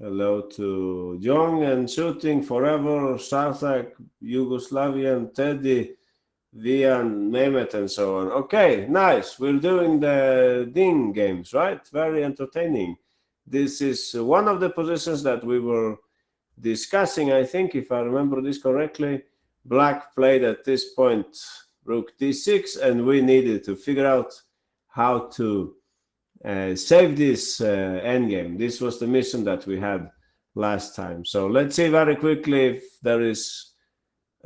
Hello to Young and Shooting Forever, Sarthak, Yugoslavian, Teddy, Vian, Mehmet, and so on. Okay, nice. We're doing the Ding games, right? Very entertaining. This is one of the positions that we were discussing, I think, if I remember this correctly. Black played at this point Rook d6, and we needed to figure out how to save this endgame. This was the mission that we had last time. So let's see very quickly if there is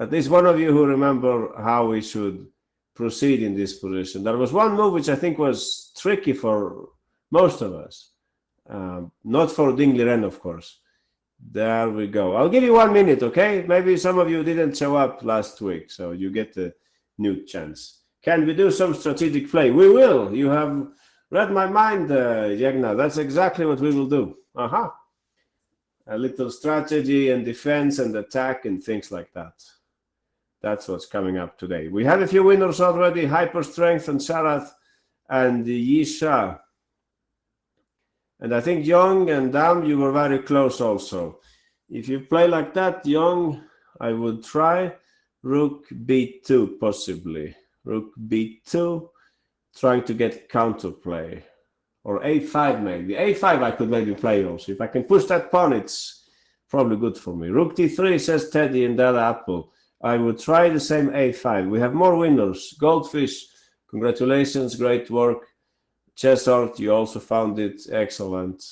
at least one of you who remember how we should proceed in this position. There was one move which I think was tricky for most of us. Not for Ding Liren, of course. There we go. I'll give you 1 minute, okay? Maybe some of you didn't show up last week, so you get a new chance. Can we do some strategic play? We will. You have read my mind, Yegna. That's exactly what we will do. A little strategy and defense and attack and things like that. That's what's coming up today. We have a few winners already. Hyper Strength and Sharath and Yisha. And I think Young and Dam, you were very close also. If you play like that, Young, I would try Rook b2 possibly. Rook b2, trying to get counterplay. Or a5 maybe. a5 I could maybe play also. If I can push that pawn, it's probably good for me. Rook d3, says Teddy and Dada Apple. I would try the same a5. We have more winners. Goldfish, congratulations, great work. Chessart, you also found it excellent.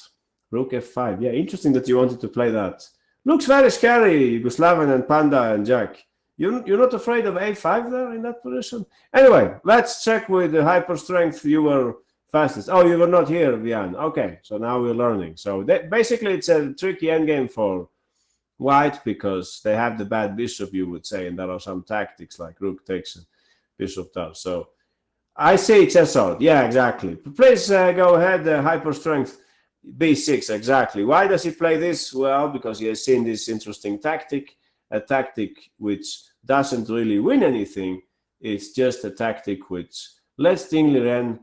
Rook f5. Yeah, interesting that you wanted to play that. Looks very scary, Yugoslavian and Panda and Jack. You're not afraid of a5 there in that position? Anyway, let's check with the hyper strength. You were fastest. Oh, you were not here, Vian. Okay, so now we're learning. So basically, it's a tricky endgame for White because they have the bad bishop, you would say, and there are some tactics like Rook takes and Bishop does. So I see Chessart. Yeah, exactly. Please go ahead, hyper strength. b6, exactly. Why does he play this? Well, because he has seen this interesting tactic, a tactic which doesn't really win anything. It's just a tactic which lets Ding Liren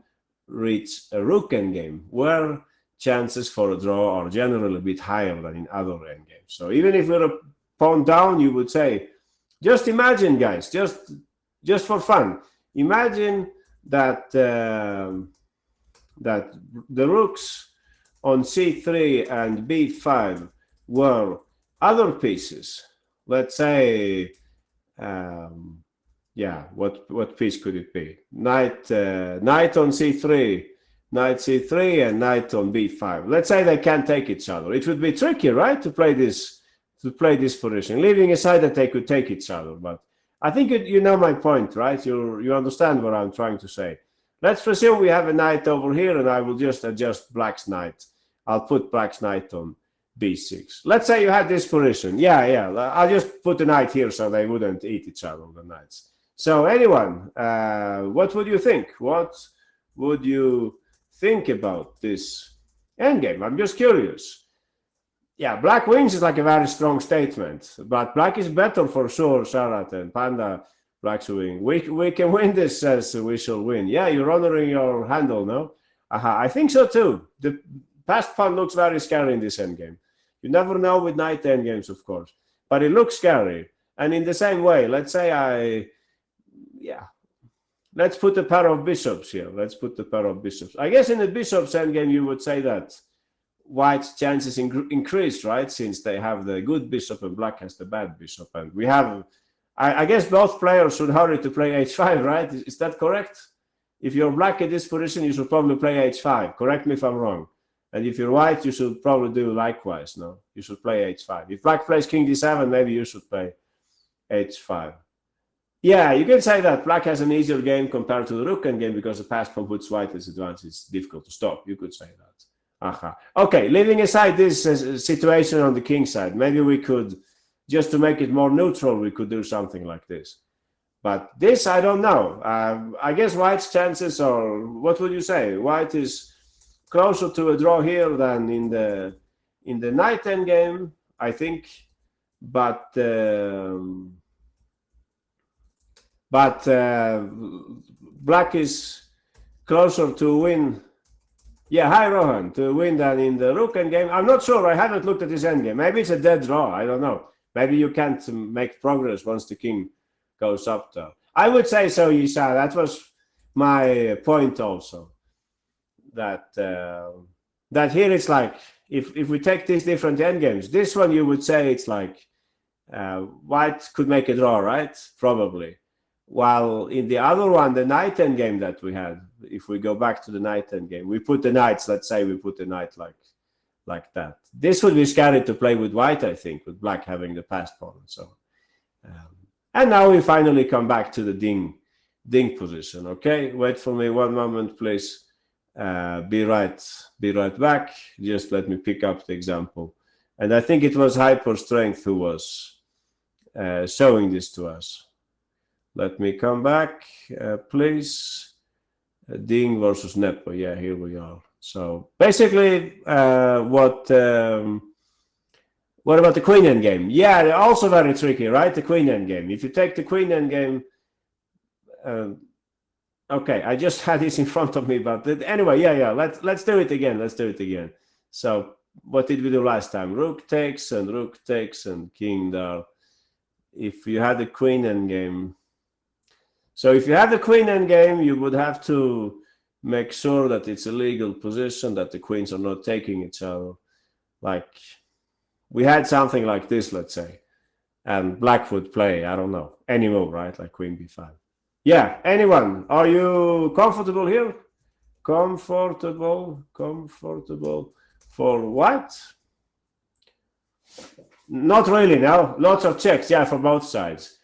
reach a Rook endgame, where chances for a draw are generally a bit higher than in other endgames. So even if you're a pawn down, you would say, just imagine, guys, just for fun, imagine that that the rooks on c3 and b5 were other pieces. Let's say, yeah, what piece could it be? Knight on c3, knight c3, and knight on b5. Let's say they can't take each other. It would be tricky, right, to play this position, leaving aside that they could take each other. But I think you know my point, right? You understand what I'm trying to say. Let's presume we have a knight over here, and I will just adjust black's knight. I'll put black's knight on b6. Let's say you had this position. Yeah. I'll just put the knight here so they wouldn't eat each other, the knights. So anyone, what would you think? What would you think about this endgame? I'm just curious. Yeah, black wins is like a very strong statement, but black is better for sure, Sharat and Panda. Black's win. We can win this, says we shall win. Yeah, you're honoring your handle, no? I think so too. The past pawn looks very scary in this endgame. You never know with knight endgames, of course, but it looks scary. And in the same way, let's say let's put a pair of bishops here. Let's put the pair of bishops. I guess in the bishop's endgame, you would say that White's chances increase, right? Since they have the good bishop and black has the bad bishop. And we have, I guess both players should hurry to play h5, right? Is that correct? If you're black in this position, you should probably play h5. Correct me if I'm wrong. And if you're white, you should probably do likewise, no? You should play h5. If black plays king d7, maybe you should play h5. Yeah, you can say that black has an easier game compared to the rook endgame because the pass pawn puts white at disadvantage. It's difficult to stop. You could say that. Okay, leaving aside this situation on the king side, maybe we could, just to make it more neutral, we could do something like this. But this, I don't know. I guess white's chances are, what would you say? White is closer to a draw here than in the knight endgame, I think. But black is closer to win Yeah, hi Rohan, to win that in the Rook endgame. I'm not sure, I haven't looked at this endgame. Maybe it's a dead draw, I don't know. Maybe you can't make progress once the king goes up there. I would say so, Yisa. That was my point also. That here it's like, if we take these different endgames, this one you would say it's like white could make a draw, right? Probably. While in the other one, the knight endgame that we had, if we go back to the knight endgame, we put the knights, let's say we put the knight like that. This would be scary to play with white, I think, with black having the passed pawn and so on. And now we finally come back to the ding position. Okay, wait for me one moment, please. Be right back. Just let me pick up the example. And I think it was Hyper Strength who was showing this to us. Let me come back, please. Ding versus Nepo. Yeah, here we are. So basically, what about the queen endgame? Yeah, they're also very tricky, right? The queen endgame. If you take the queen endgame, okay, I just had this in front of me, but anyway, yeah. Let's do it again. Let's do it again. So what did we do last time? Rook takes and king there. If you had the queen endgame. So if you have the queen endgame, you would have to make sure that it's a legal position, that the queens are not taking each other. Like we had something like this, let's say, and black would play, I don't know, any move, right? Like queen b5. Yeah, anyone? Are you comfortable here? Comfortable for white? Not really, no. Lots of checks, yeah, for both sides.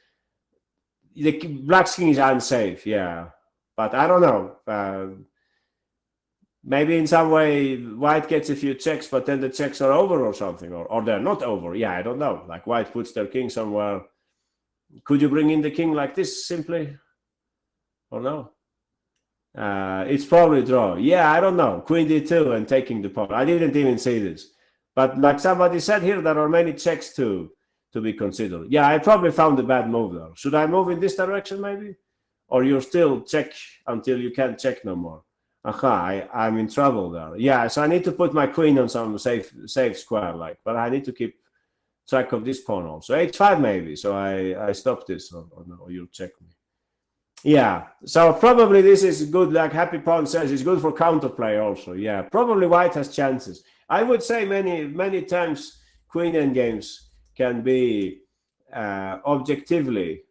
The black king is unsafe, yeah, but I don't know. Maybe in some way white gets a few checks, but then the checks are over or something, or they're not over. Yeah, I don't know. Like white puts their king somewhere. Could you bring in the king like this simply, or no? It's probably draw. Yeah, I don't know. Queen d2 and taking the pawn. I didn't even see this, but like somebody said here, there are many checks to be considered. Yeah, I probably found a bad move there. Should I move in this direction maybe? Or you're still check until you can't check no more? Aha, I'm in trouble there. Yeah, so I need to put my queen on some safe square, like, but I need to keep track of this pawn also. h5 maybe, so I stop this, or no, or you'll check me. Yeah, so probably this is good, like Happy Pawn says, it's good for counterplay also. Yeah, probably white has chances. I would say many times queen endgames can be objectively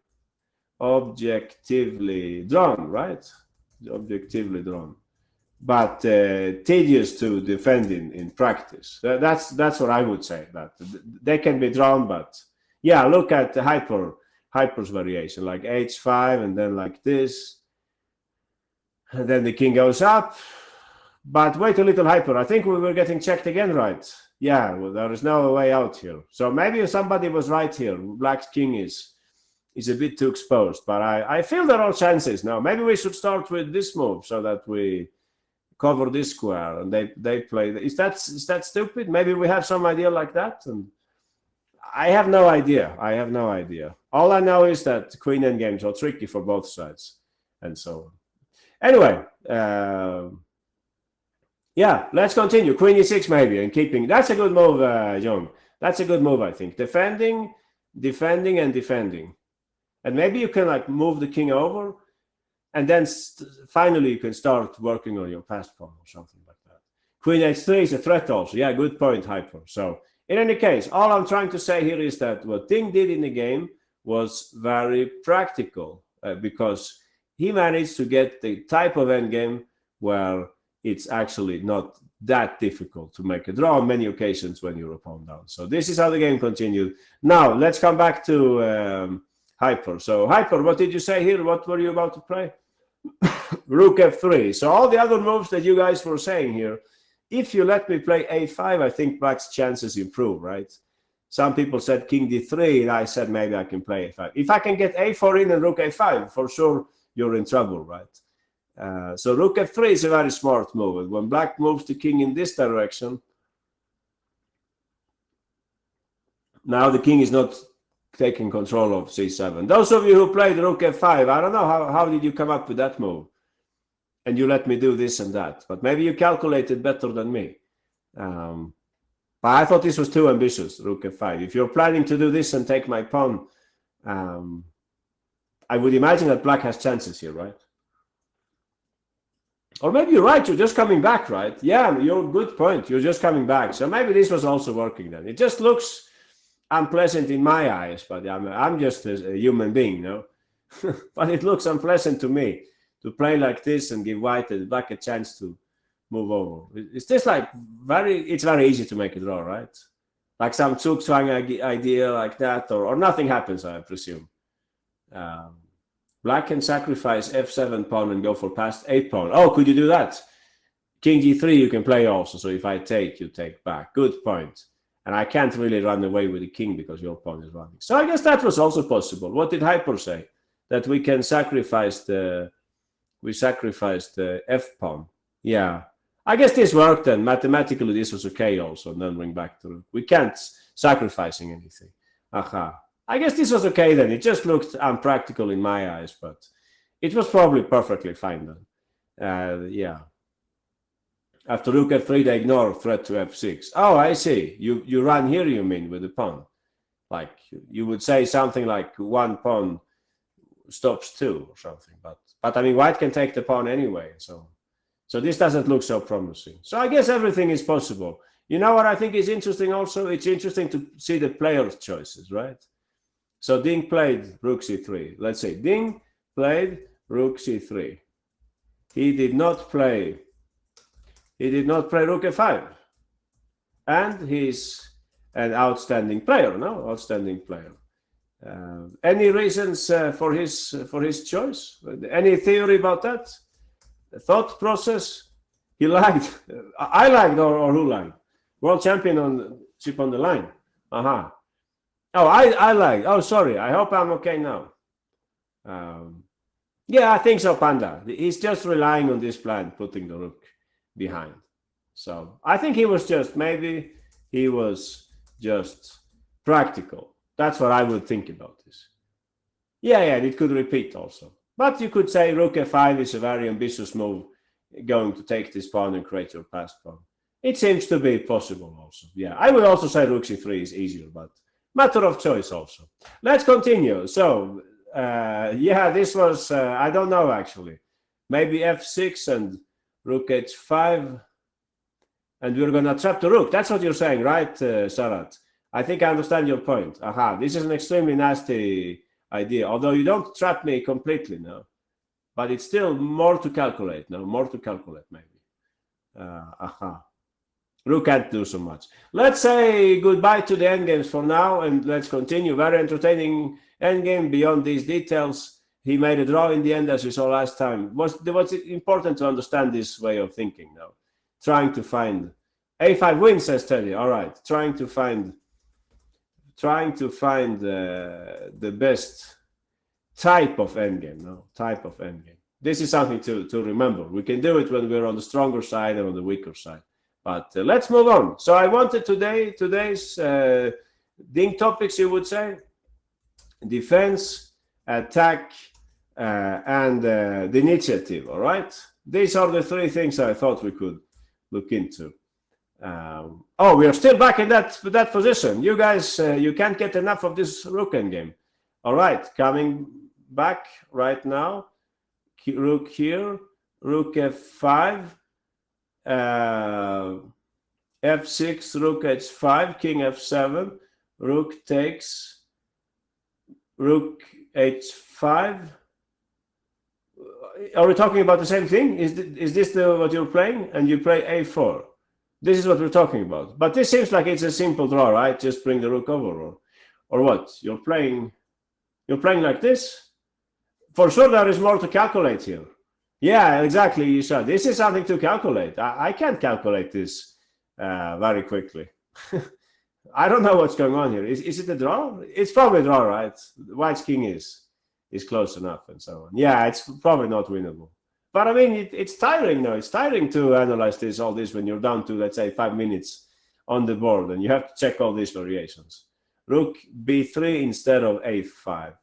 drawn, right? Objectively drawn, but tedious to defend in practice. That's what I would say. That they can be drawn, but yeah, look at the Hyper's variation, like h5 and then like this, and then the king goes up. But wait a little, Hyper. I think we were getting checked again, right? Yeah, well, there is no way out here. So maybe somebody was right here. Black's king is a bit too exposed, but I feel there are chances now. Maybe we should start with this move so that we cover this square and they play. Is that stupid? Maybe we have some idea like that. And I have no idea. All I know is that queen endgames are tricky for both sides, and so on. Anyway, yeah, let's continue. Queen e6 maybe, and keeping. That's a good move, John. That's a good move, I think. Defending, and maybe you can like move the king over, and then finally you can start working on your passed pawn or something like that. Queen h3 is a threat also. Yeah, good point, Hyper. So in any case, all I'm trying to say here is that what Ding did in the game was very practical because he managed to get the type of endgame where it's actually not that difficult to make a draw on many occasions when you're a pawn down. So this is how the game continued. Now, let's come back to Hyper. So Hyper, what did you say here? What were you about to play? Rook f3. So all the other moves that you guys were saying here, if you let me play a5, I think black's chances improve, right? Some people said king d3, and I said maybe I can play a5. If I can get a4 in and rook a5, for sure you're in trouble, right? So rook f3 is a very smart move. And when black moves the king in this direction, now the king is not taking control of c7. Those of you who played rook f5, I don't know, how did you come up with that move? and you let me do this and that. But maybe you calculated better than me. But I thought this was too ambitious, Rook F5. If you're planning to do this and take my pawn, I would imagine that black has chances here, right? Or maybe you're right, you're just coming back, right? Yeah, you're good point. You're just coming back. So maybe this was also working then. It just looks unpleasant in my eyes, but I'm just a human being, no? But it looks unpleasant to me to play like this and give white and black a chance to move over. It's just like it's very easy to make a draw, right? Like some Zugzwang idea like that, or nothing happens, I presume. Black can sacrifice f7 pawn and go for past 8 pawn. Oh, could you do that? King g3 you can play also, so if I take, you take back. Good point. And I can't really run away with the king because your pawn is running. So I guess that was also possible. What did Hyper say? That we can sacrifice the f pawn. Yeah. I guess this worked then. Mathematically this was okay also, and then bring back to Rook. We can't sacrificing anything. Aha. I guess this was okay then. It just looked unpractical in my eyes, but it was probably perfectly fine then. Yeah. After Rook f3, they ignore threat to f6. Oh, I see. You run here, you mean, with the pawn. Like, you would say something like one pawn stops 2 or something. But I mean, white can take the pawn anyway. So this doesn't look so promising. So I guess everything is possible. You know what I think is interesting also? It's interesting to see the player's choices, right? So Ding played Rook c3. Let's say Ding played Rook c3. He did not play Rook f5. And he's an outstanding player, no? Outstanding player. Any reasons for his choice? Any theory about that? The thought process? He lagged. I lagged, or who lagged? World champion on chip on the line. Aha. Oh, I lagged. Oh, sorry. I hope I'm okay now. Yeah, I think so, Panda. He's just relying on this plan, putting the rook behind. So I think he was just practical. That's what I would think about this. Yeah, it could repeat also. But you could say Rook f5 is a very ambitious move, going to take this pawn and create your passed pawn. It seems to be possible also. Yeah, I would also say Rook c3 is easier, but matter of choice also. Let's continue. So, yeah, this was, I don't know actually. Maybe f6 and Rook h5. And we're going to trap the rook. That's what you're saying, right, Sarat? I think I understand your point. Aha, this is an extremely nasty idea. Although you don't trap me completely now. But it's still more to calculate. No, more to calculate, maybe. Aha. Rook can't do so much. Let's say goodbye to the endgames for now, and let's continue. Very entertaining endgame beyond these details. He made a draw in the end, as we saw last time. What's important to understand this way of thinking now? Trying to find a5 wins, says Teddy. All right, trying to find the best type of endgame. No, type of endgame. This is something to remember. We can do it when we're on the stronger side and on the weaker side. But let's move on. So I wanted today's Ding topics, you would say: defense, attack, and the initiative. All right, these are the 3 things I thought we could look into. Oh, we are still back in that position. You guys, you can't get enough of this rook endgame. All right, coming back right now. Rook here, Rook f5, f6, Rook h5, King f7, Rook takes, Rook h5. Are we talking about the same thing? Is this what you're playing? And you play a4. This is what we're talking about. But this seems like it's a simple draw, right? Just bring the rook over, or what? You're playing like this? For sure, there is more to calculate here. Yeah, exactly, Isha. This is something to calculate. I can't calculate this very quickly. I don't know what's going on here. Is it a draw? It's probably a draw, right? White's king is close enough and so on. Yeah, it's probably not winnable. But I mean, it's tiring now. It's tiring to analyze all this when you're down to, let's say, 5 minutes on the board and you have to check all these variations. Rook b3 instead of a5.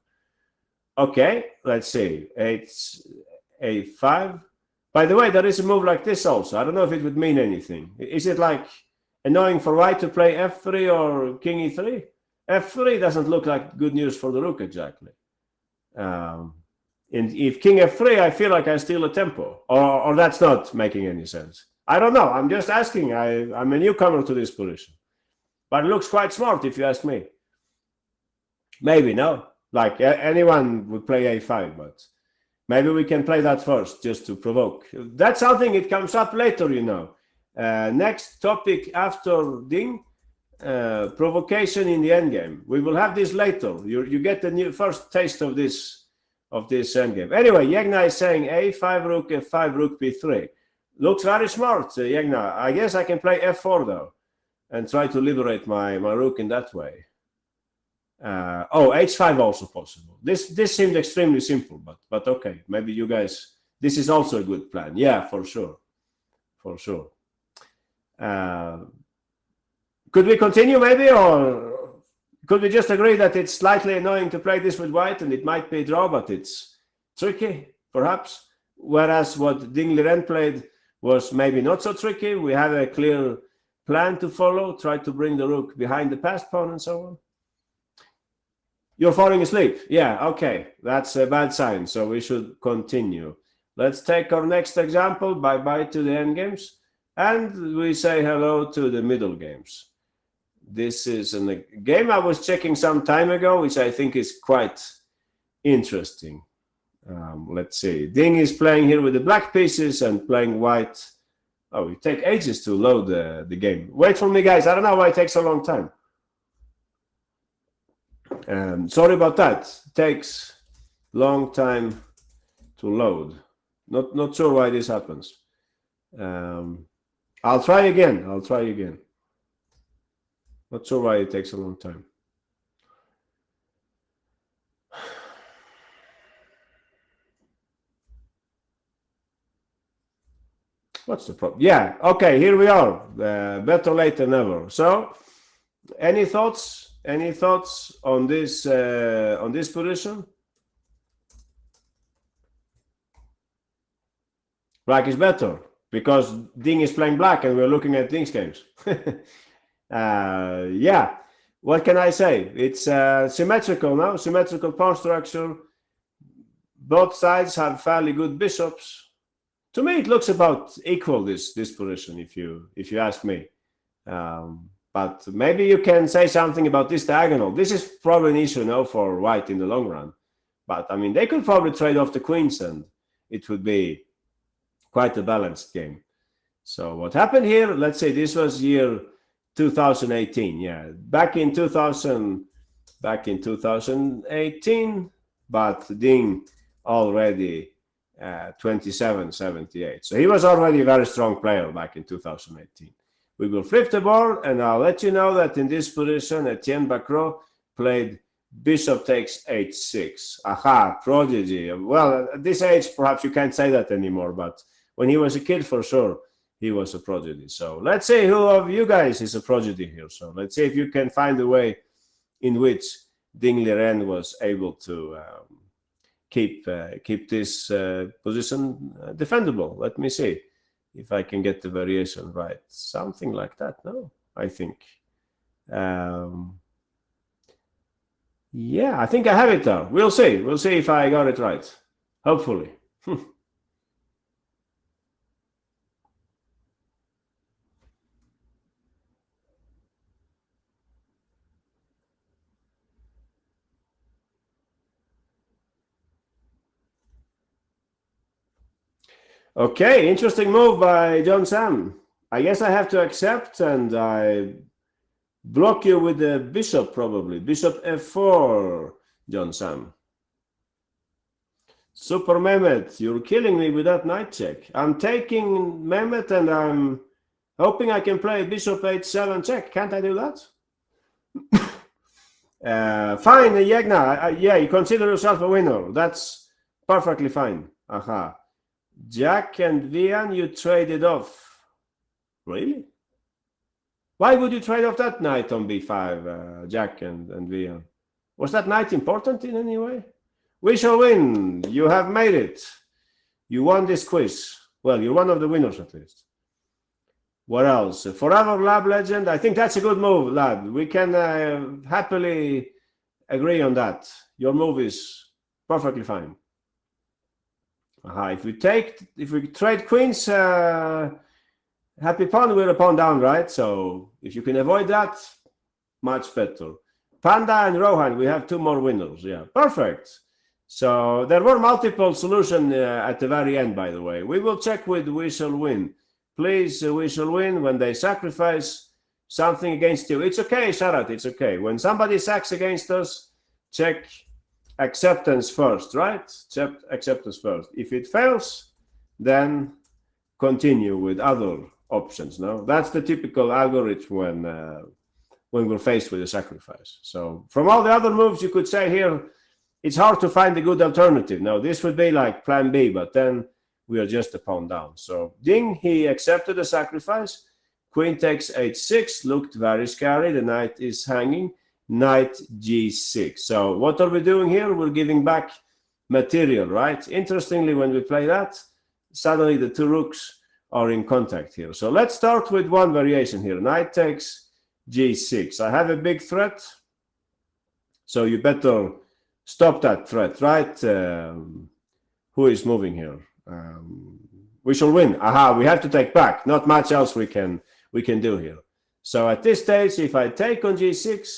Okay, let's see. It's a5, By the way, there is a move like this also. I don't know if it would mean anything. Is it like annoying for white to play f3 or king e3? f3 doesn't look like good news for the rook exactly. And if king f3, I feel like I steal a tempo, or that's not making any sense. I don't know. I'm just asking. I'm a newcomer to this position, but it looks quite smart if you ask me. Maybe no, like anyone would play a5, but maybe we can play that first just to provoke. That's something. It comes up later, you know. Next topic after Ding. Provocation in the endgame. We will have this later. You get the first taste of this endgame. Anyway, Yegna is saying a5 rook f5 rook b3. Looks very smart, Yegna. I guess I can play f4 though, and try to liberate my rook in that way. H5 also possible. This seemed extremely simple, but okay. Maybe you guys. This is also a good plan. Yeah, for sure. Could we continue maybe, or could we just agree that it's slightly annoying to play this with white and it might be a draw, but it's tricky, perhaps? Whereas what Ding Liren played was maybe not so tricky. We have a clear plan to follow, try to bring the rook behind the passed pawn and so on. You're falling asleep. Yeah, okay. That's a bad sign, so we should continue. Let's take our next example. Bye-bye to the endgames. And we say hello to the middle games. This is a game I was checking some time ago, which I think is quite interesting. Let's see. Ding is playing here with the black pieces and playing white. Oh, it takes ages to load the game. Wait for me, guys. I don't know why it takes a long time. Sorry about that. It takes long time to load. Not sure why this happens. I'll try again. Not sure why it takes a long time. What's the problem? Yeah, okay, here we are. Better late than never. So, any thoughts? Any thoughts on this position? Black is better because Ding is playing black and we're looking at Ding's games. Yeah, what can I say? It's symmetrical now, symmetrical pawn structure. Both sides have fairly good bishops. To me, it looks about equal, this position, if you ask me. But maybe you can say something about this diagonal. This is probably an issue now for white in the long run. But I mean, they could probably trade off the queens and it would be quite a balanced game. So what happened here? Let's say this was year 2018. Yeah, back in 2018, but Ding already 27-78. So he was already a very strong player back in 2018. We will flip the board, and I'll let you know that in this position, Etienne Bacro played bishop takes h6. Aha, prodigy. Well, at this age, perhaps you can't say that anymore, but when he was a kid, for sure, he was a prodigy. So let's see who of you guys is a prodigy here. So let's see if you can find a way in which Ding Liren was able to keep this position defendable. Let me see if I can get the variation right. Something like that, no? I think. Yeah, I think I have it there. We'll see. We'll see if I got it right. Hopefully. Okay, interesting move by John Sam. I guess I have to accept, and I block you with the bishop, probably. Bishop f4, John Sam. Super Mehmet, you're killing me with that knight check. I'm taking Mehmet, and I'm hoping I can play bishop h7 check. Can't I do that? Fine, Yegna. Yeah, you consider yourself a winner. That's perfectly fine. Aha. Jack and Vian, you traded off. Really? Why would you trade off that knight on b5, Jack and Vian? Was that knight important in any way? We shall win. You have made it. You won this quiz. Well, you're one of the winners at least. What else? Forever Lab Legend. I think that's a good move, Lab. We can happily agree on that. Your move is perfectly fine. If we trade queens, happy pawn, we're a pawn down, right? So if you can avoid that, much better. Panda and Rohan, we have 2 more winners. Yeah, perfect. So there were multiple solutions at the very end, by the way. We will check with We Shall Win. Please, We Shall Win, when they sacrifice something against you. It's okay, Sharat, it's okay. When somebody sacks against us, check acceptance first, right? Acceptance first. If it fails, then continue with other options. No, that's the typical algorithm when we're faced with a sacrifice. So from all the other moves, you could say here, it's hard to find a good alternative. Now, this would be like plan B, but then we are just a pawn down. So Ding, he accepted the sacrifice. Queen takes h6, looked very scary. The knight is hanging. Knight g6. So what are we doing here? We're giving back material, right? Interestingly, when we play that, suddenly the 2 rooks are in contact here. So let's start with one variation here. Knight takes g6. I have a big threat, so you better stop that threat, right? Who is moving here? We shall win. Aha, we have to take back. Not much else we can do here. So at this stage, if I take on g6,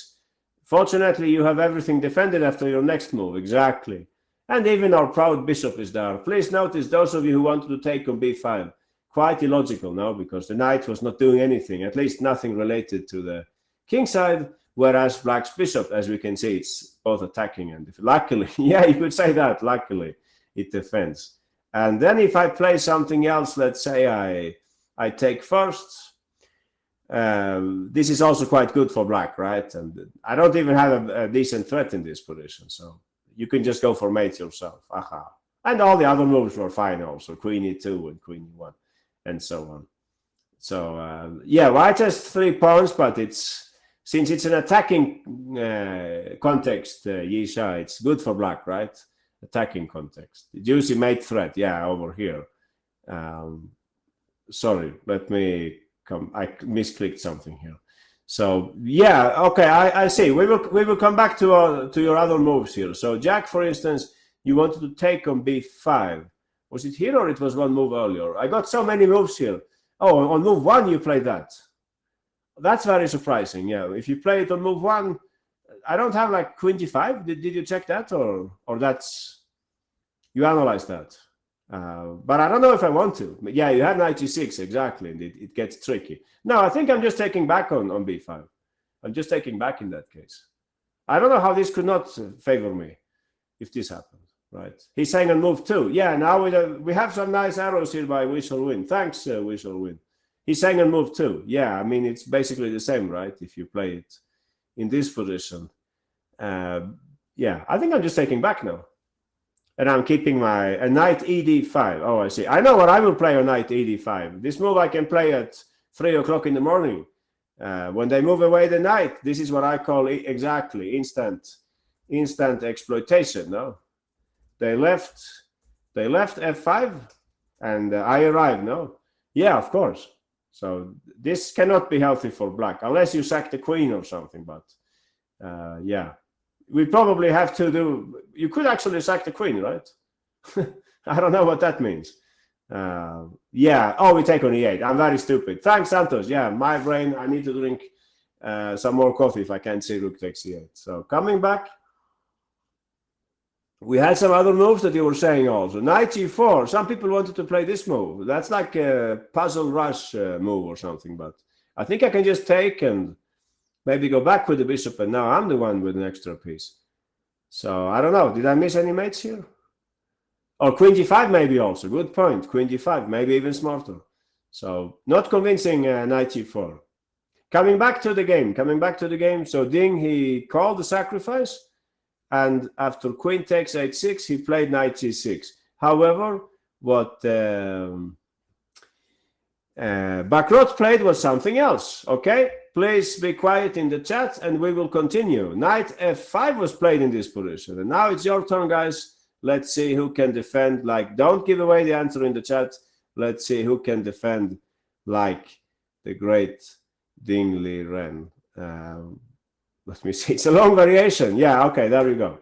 fortunately, you have everything defended after your next move. Exactly. And even our proud bishop is there. Please notice, those of you who wanted to take on b5, quite illogical now, because the knight was not doing anything, at least nothing related to the king side, whereas black's bishop, as we can see, it's both attacking and luckily, yeah, you could say that, luckily, it defends. And then if I play something else, let's say I take first, this is also quite good for black, right? And I don't even have a decent threat in this position, so you can just go for mate yourself. Aha. And all the other moves were fine also, queen e2 and queen e1 and so on. So yeah, white has 3 pawns, but since it's an attacking context, Yisha, it's good for black, right? Attacking context. Juicy mate threat, yeah, over here. Sorry, let me come. I misclicked something here. So yeah, okay, I see. We will come back to your other moves here. So Jack, for instance, you wanted to take on b5. Was it here or it was one move earlier? I got so many moves here. Oh, on move 1 you played that. That's very surprising. Yeah, if you play it on move 1, I don't have like queen g5. Did you check that or that's you analyzed that? But I don't know if I want to. But yeah, you have knight g6 exactly, and it gets tricky. No, I think I'm just taking back on b5. I'm just taking back in that case. I don't know how this could not favor me if this happened. Right? He's saying on move 2. Yeah, now we have some nice arrows here by We Shall Win. Thanks, We Shall Win. He's saying on move 2. Yeah, I mean, it's basically the same, right? If you play it in this position. Yeah, I think I'm just taking back now. And I'm keeping a knight ed5. Oh, I see. I know what I will play on knight ed5. This move I can play at 3 o'clock in the morning. When they move away the knight, this is what I call exactly instant exploitation, no? They left f5 and I arrived, no? Yeah, of course. So this cannot be healthy for black unless you sack the queen or something, but yeah. We probably have to do, you could actually sack the queen, right? I don't know what that means. Yeah, oh, we take on e8. I'm very stupid. Thanks, Santos. Yeah, my brain, I need to drink some more coffee if I can't see rook takes e8. So coming back, we had some other moves that you were saying also. Knight g4. Some people wanted to play this move. That's like a puzzle rush move or something, but I think I can just take and maybe go back with the bishop, and now I'm the one with an extra piece. So I don't know. Did I miss any mates here? Or queen g5 maybe also. Good point. Queen g5, maybe even smarter. So not convincing knight g4. Coming back to the game. So Ding, he called the sacrifice. And after queen takes h6, he played knight g6. However, what Bakrot played was something else. Okay, please be quiet in the chat and we will continue. Knight f5 was played in this position. And now it's your turn, guys. Let's see who can defend. Like, don't give away the answer in the chat. Let's see who can defend like the great Ding Liren. Let me see. It's a long variation. Yeah, okay, there we go.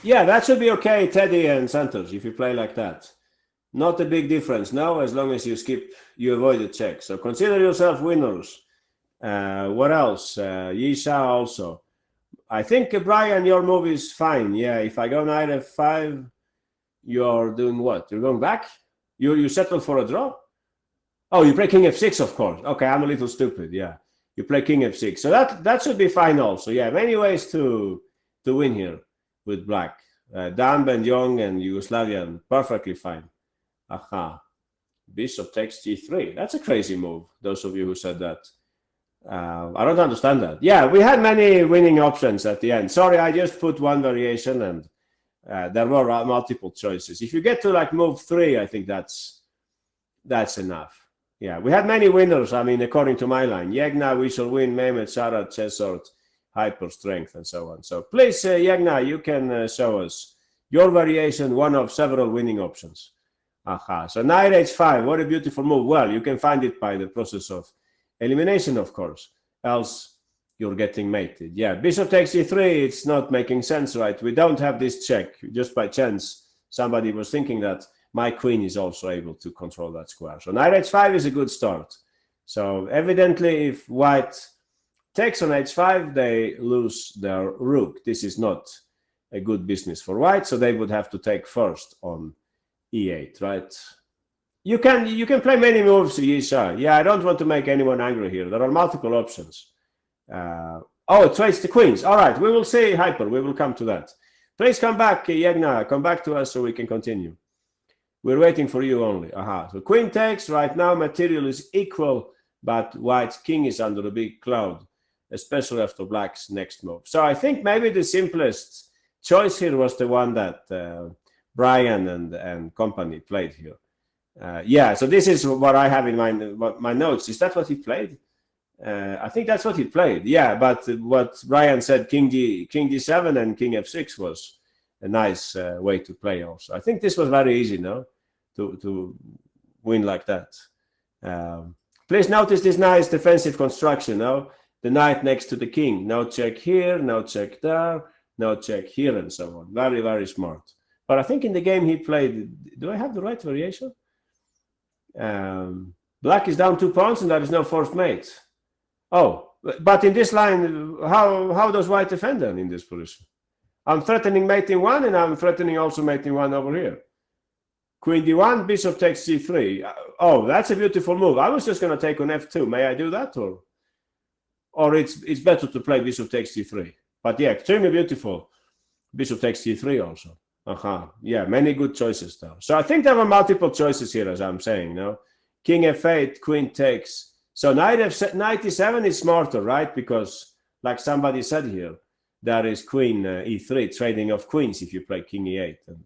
Yeah, that should be okay, Teddy and Santos, if you play like that. Not a big difference, no, as long as you avoid the check. So consider yourself winners. What else? Yisha also. I think, Brian, your move is fine. Yeah, if I go knight f5, you're doing what? You're going back? You settle for a draw? Oh, you play king f6, of course. Okay, I'm a little stupid. Yeah, you play king f6. So that should be fine also. Yeah, many ways to win here with black. Dan, Ben Young, and Yugoslavian, perfectly fine. Aha. Bishop takes g3. That's a crazy move, those of you who said that. I don't understand that. Yeah, we had many winning options at the end. Sorry, I just put one variation, and there were multiple choices. If you get to like move 3, I think that's enough. Yeah, we had many winners. I mean, according to my line, Yegna, we shall win, Mehmet, Sharat, Chesort, Hyper Strength, and so on. So please, Yegna, you can show us your variation, one of several winning options. Aha, so knight h5, what a beautiful move. Well, you can find it by the process of elimination, of course, else you're getting mated. Yeah, bishop takes e3, it's not making sense, right? We don't have this check. Just by chance, somebody was thinking that my queen is also able to control that square. So knight h5 is a good start. So evidently, if white takes on h5, they lose their rook. This is not a good business for white, so they would have to take first on e8, right? You can play many moves, Yisha. Yeah, I don't want to make anyone angry here. There are multiple options. Oh, it trades the queens. All right, we will see Hyper. We will come to that. Please come back, Yegna. Come back to us so we can continue. We're waiting for you only. Aha. So queen takes. Right now, material is equal, but white's king is under a big cloud, especially after black's next move. So I think maybe the simplest choice here was the one that Brian and company played here. Yeah, so this is what I have in my notes. Is that what he played? I think that's what he played. Yeah, but what Brian said, king d7 and king f6 was a nice way to play also. I think this was very easy, no? To win like that. Please notice this nice defensive construction, no? The knight next to the king. No check here, no check there, no check here, and so on. Very, very smart. But I think in the game he played, do I have the right variation? Black is down 2 pawns and there is no forced mate. Oh, but in this line, how does white defend then in this position? I'm threatening mating 1 and I'm threatening also mating 1 over here. Queen d1, bishop takes c3. Oh, that's a beautiful move. I was just going to take on f2. May I do that? Or it's better to play bishop takes c3. But yeah, extremely beautiful. Bishop takes c3 also. Yeah, many good choices there. So I think there were multiple choices here, as I'm saying. No, king f8, queen takes. So knight e7 is smarter, right? Because like somebody said here, there is queen e3, trading of queens if you play king e8 and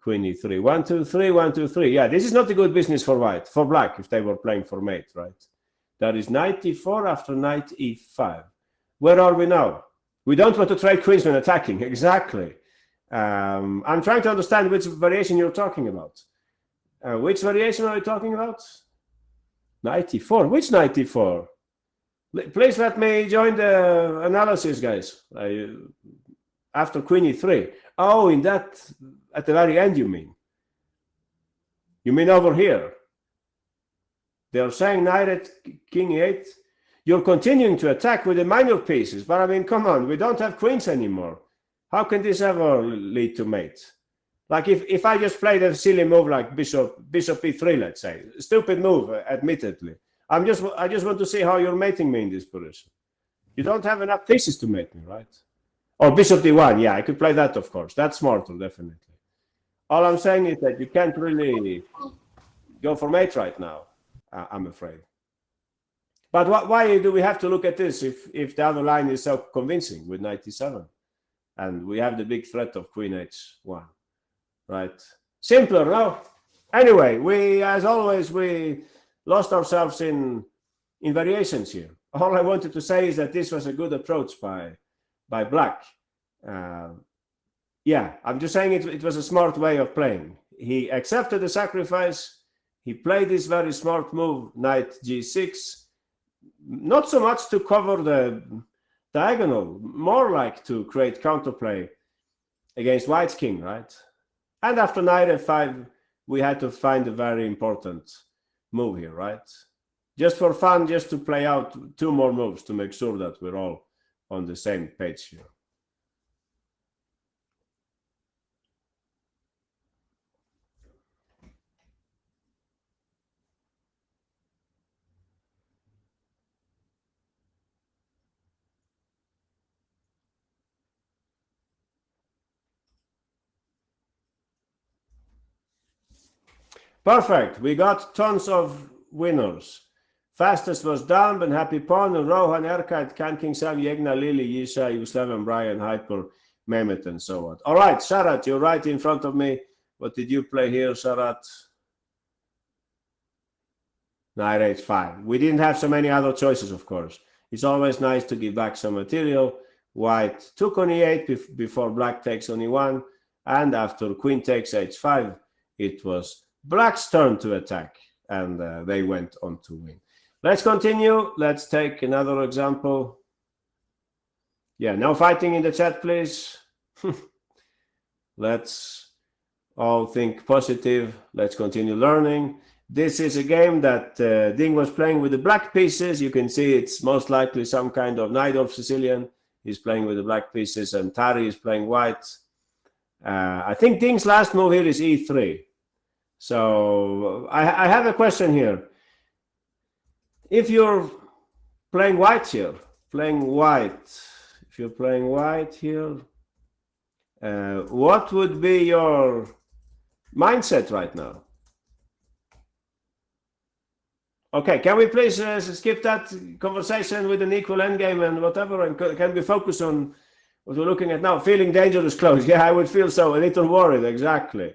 queen e3. 1, 2, 3, 1, 2, 3. Yeah, this is not a good business for white, for black, if they were playing for mate, right? There is knight e4 after knight e5. Where are we now? We don't want to trade queens when attacking. Exactly. I'm trying to understand which variation you're talking about. Which variation are you talking about? Knight e4. Which knight e4? Please let me join the analysis, guys. After queen e3. Oh, in that, at the very end, you mean? You mean over here? They're saying knight at king e8. You're continuing to attack with the minor pieces, but I mean, come on, we don't have queens anymore. How can this ever lead to mate? Like if I just played a silly move like bishop e3, let's say, stupid move, admittedly. I just want to see how you're mating me in this position. You don't have enough pieces to mate me, right? Or bishop d1, yeah, I could play that, of course. That's smarter, definitely. All I'm saying is that you can't really go for mate right now, I'm afraid. But why do we have to look at this if the other line is so convincing with 97? And we have the big threat of queen h1, right? Simpler, no? Anyway, we, as always, we lost ourselves in variations here. All I wanted to say is that this was a good approach by Black. Yeah, I'm just saying it was a smart way of playing. He accepted the sacrifice. He played this very smart move, knight g6, not so much to cover the diagonal, more like to create counterplay against white's king, right? And after knight f5, we had to find a very important move here, right? Just for fun, just to play out two more moves to make sure that we're all on the same page here. Perfect. We got tons of winners. Fastest was Dan, Ben Happy Pawn, Rohan, Erkait, Kan King Sam, Yegna, Lily, Yisha, Yugoslav, Brian, Hyper, Mehmet, and so on. All right, Sharat, you're right in front of me. What did you play here, Sharat? Knight h5. We didn't have so many other choices, of course. It's always nice to give back some material. White took on e8 before black takes on e1, and after queen takes h5, it was black's turn to attack, and they went on to win. Let's continue. Let's take another example. Yeah, no fighting in the chat, please. Let's all think positive. Let's continue learning. This is a game that Ding was playing with the black pieces. You can see it's most likely some kind of Najdorf Sicilian. He's playing with the black pieces, and Tari is playing white. I think Ding's last move here is e3. So I have a question here. If you're playing white here, if you're playing white here, what would be your mindset right now? Okay, can we please skip that conversation with an equal endgame and whatever, and can we focus on what we're looking at now? Feeling dangerous close. Yeah, I would feel so, a little worried, exactly.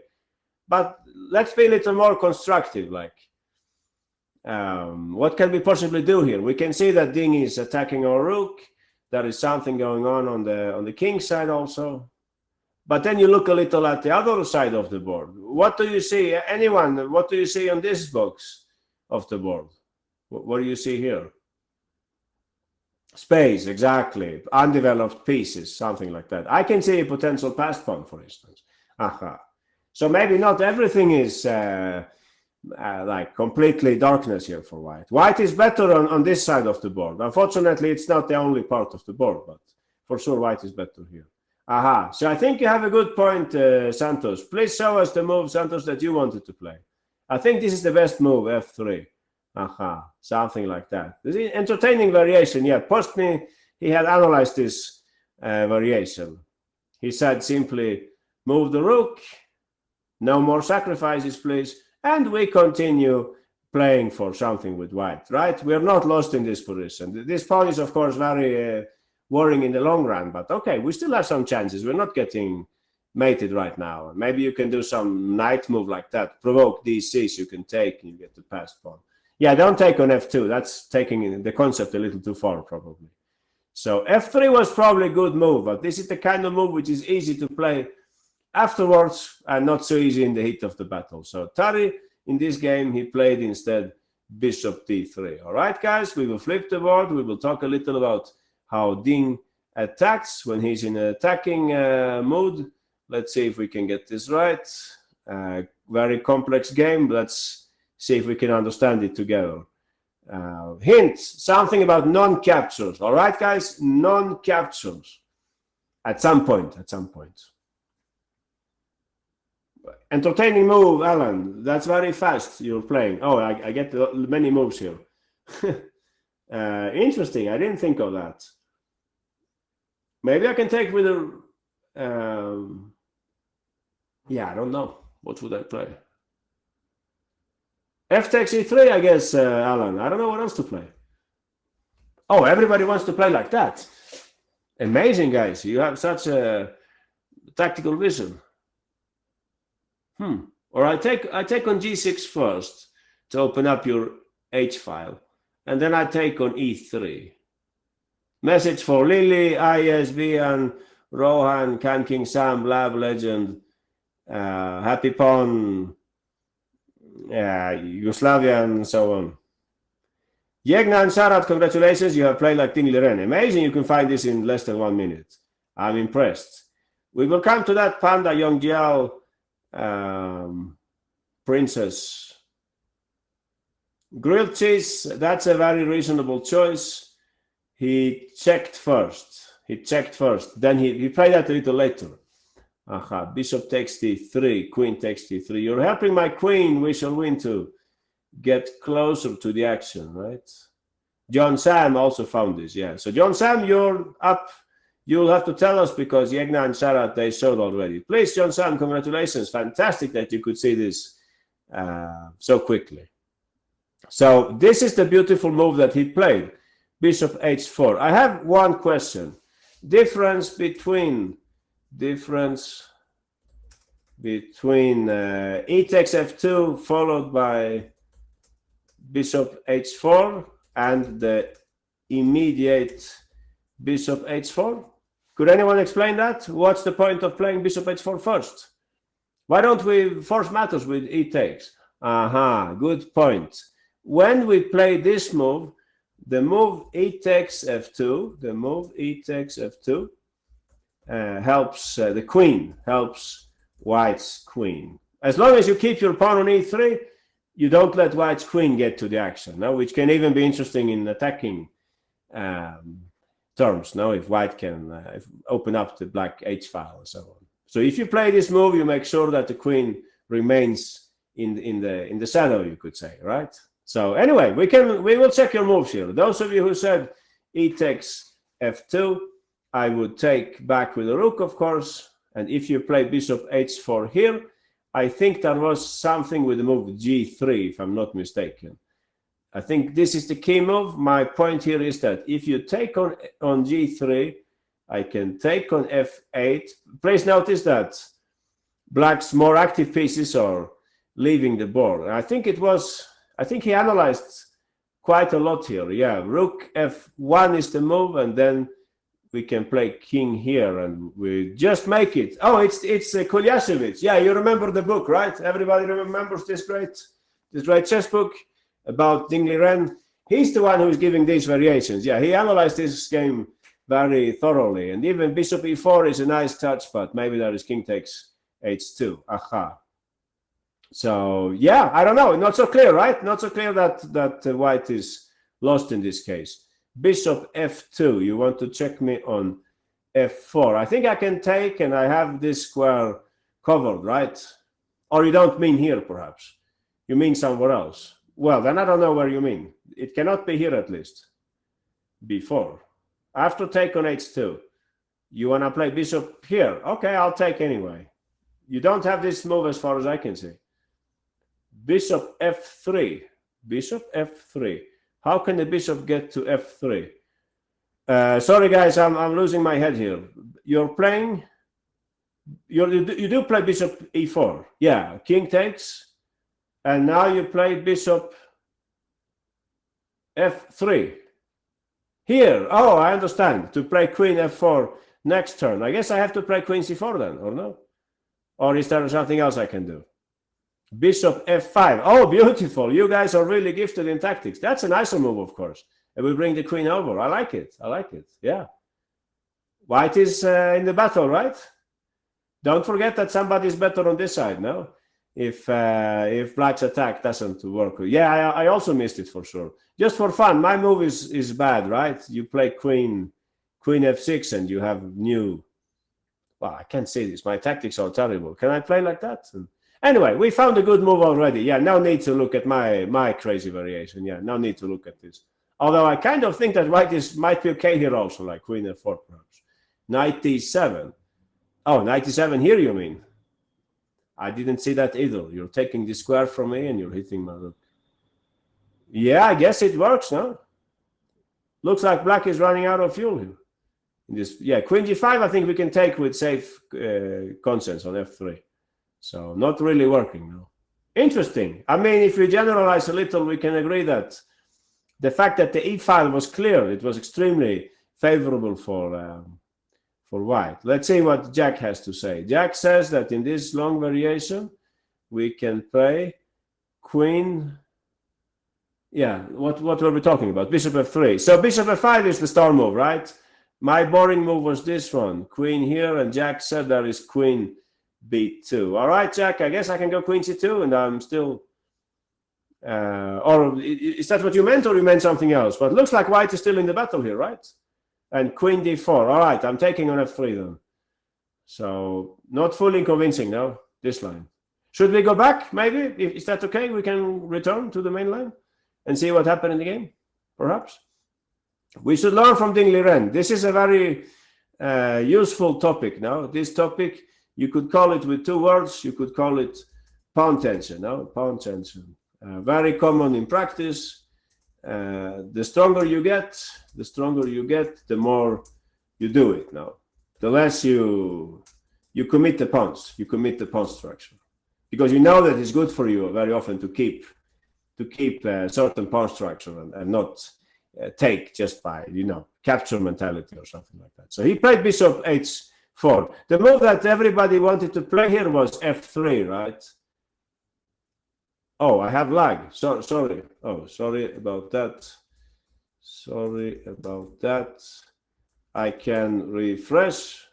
But let's be a little more constructive, like, what can we possibly do here? We can see that Ding is attacking our rook. There is something going on the king side also. But then you look a little at the other side of the board. What do you see? Anyone, what do you see on this box of the board? What do you see here? Space, exactly. Undeveloped pieces, something like that. I can see a potential pass pawn, for instance. Aha. So maybe not everything is like completely darkness here for white. White is better on this side of the board. Unfortunately, it's not the only part of the board, but for sure white is better here. Aha. So I think you have a good point, Santos. Please show us the move, Santos, that you wanted to play. I think this is the best move, f3. Aha. Something like that. This is entertaining variation. Yeah, Postme, he had analyzed this variation. He said simply, move the rook, no more sacrifices, please, and we continue playing for something with white, right? We're not lost in this position. This pawn is, of course, very worrying in the long run, but okay, we still have some chances. We're not getting mated right now. Maybe you can do some knight move like that, provoke d6, you can take, and you get the passed pawn. Yeah, don't take on f2. That's taking the concept a little too far, probably. So f3 was probably a good move, but this is the kind of move which is easy to play afterwards and not so easy in the heat of the battle. So Tari, in this game, he played instead bishop d3. All right, guys, we will flip the board. We will talk a little about how Ding attacks when he's in an attacking mood. Let's see if we can get this right. Very complex game. Let's see if we can understand it together. Hint, something about non-captures. All right, guys, non-captures. At some point. Entertaining move, Alan. That's very fast you're playing. Oh, I get many moves here. Interesting. I didn't think of that. Maybe I can take with a... yeah, I don't know. What would I play? F takes e3, I guess, Alan. I don't know what else to play. Oh, everybody wants to play like that. Amazing, guys. You have such a tactical vision. Or I take on g6 first to open up your h file, and then I take on e3. Message for Lily, ISV, and Rohan, Can King Sam, Lab Legend, Happy Pawn, Yugoslavia, and so on. Yegna and Sharat, congratulations, you have played like Ding Liren. Amazing, you can find this in less than 1 minute. I'm impressed. We will come to that Panda Young Jiao Princess. Grilled cheese, that's a very reasonable choice. He checked first, then he played that a little later. Bishop takes d3, queen takes d3. You're helping my queen, we shall win to get closer to the action, right? John Sam also found this, yeah. So John Sam, you're up. You'll have to tell us because Yegna and Sharat, they showed already. Please, John Sam, congratulations. Fantastic that you could see this so quickly. So this is the beautiful move that he played, Bishop h4. I have one question. Difference between e takes f2 followed by Bishop h4 and the immediate Bishop h4. Could anyone explain that? What's the point of playing Bishop h4 first? Why don't we force matters with e takes? Good point. When we play this move, the move e takes f2, helps the queen, helps white's queen. As long as you keep your pawn on e3, you don't let white's queen get to the action, no? Which can even be interesting in attacking terms, no? If white can open up the black h file and so on. So if you play this move, you make sure that the queen remains in the shadow, you could say, right? So anyway, we will check your moves here. Those of you who said e takes f2, I would take back with the rook, of course. And if you play Bishop h4 here, I think there was something with the move g3, if I'm not mistaken. I think this is the key move. My point here is that if you take on g3, I can take on f8. Please notice that black's more active pieces are leaving the board. I think he analyzed quite a lot here. Yeah, rook f1 is the move, and then we can play king here, and we just make it. Oh, it's Kolyashevich. Yeah, you remember the book, right? Everybody remembers this great chess book about Ding Liren. He's the one who's giving these variations. Yeah, he analyzed this game very thoroughly, and even Bishop e4 is a nice touch, but maybe there is king takes h2. So yeah, I don't know. Not so clear, right? Not so clear that white is lost in this case. Bishop f2. You want to check me on f4. I think I can take, and I have this square covered, right? Or you don't mean here, perhaps. You mean somewhere else. Well, then I don't know where you mean. It cannot be here, at least. b4. After take on h2. You want to play bishop here. Okay, I'll take anyway. You don't have this move as far as I can see. Bishop f3. Bishop f3. How can the bishop get to f3? Sorry, guys, I'm losing my head here. You're playing... You do play bishop e4. Yeah, king takes. And now you play bishop f3. Here. Oh, I understand. To play queen f4 next turn. I guess I have to play queen c4 then, or no? Or is there something else I can do? Bishop f5. Oh, beautiful. You guys are really gifted in tactics. That's a nicer move, of course. And we bring the queen over. I like it. I like it. Yeah. White is in the battle, right? Don't forget that somebody's better on this side, no? If black's attack doesn't work. Yeah, I also missed it for sure. Just for fun. My move is bad, right? You play queen f6 and you have new... Well, I can't say this. My tactics are terrible. Can I play like that? Anyway, we found a good move already. Yeah, no need to look at my crazy variation. Yeah, no need to look at this. Although I kind of think that white might be okay here also, like queen f4 perhaps. Knight d7. Oh, knight d7 here, you mean? I didn't see that either. You're taking the square from me and you're hitting my rook. Yeah, I guess it works now. Looks like black is running out of fuel here. Queen g5 I think we can take with safe consents on f3. So not really working now. Interesting. I mean, if we generalize a little, we can agree that the fact that the e-file was clear, it was extremely favorable for white. Let's see what Jack has to say. Jack says that in this long variation, we can play queen. Yeah, what were we talking about? Bishop f3. So bishop f5 is the star move, right? My boring move was this one, queen here, and Jack said there is queen b2. All right, Jack, I guess I can go queen c2, and I'm still... or is that what you meant, or you meant something else? But it looks like white is still in the battle here, right? And queen d4. All right, I'm taking on f3 then. So not fully convincing now, this line. Should we go back, maybe? Is that okay? We can return to the main line and see what happened in the game, perhaps? We should learn from Ding Liren. This is a very useful topic now. This topic, you could call it with two words. You could call it pawn tension, no? Pawn tension. Very common in practice. The stronger you get, the more you do it now. The less you commit the pawns, you commit the pawn structure. Because you know that it's good for you very often to keep certain pawn structure and not take just by, capture mentality or something like that. So he played bishop h4. The move that everybody wanted to play here was f3, right? Oh, I have lag. Sorry. Oh, sorry about that. Sorry about that. I can refresh.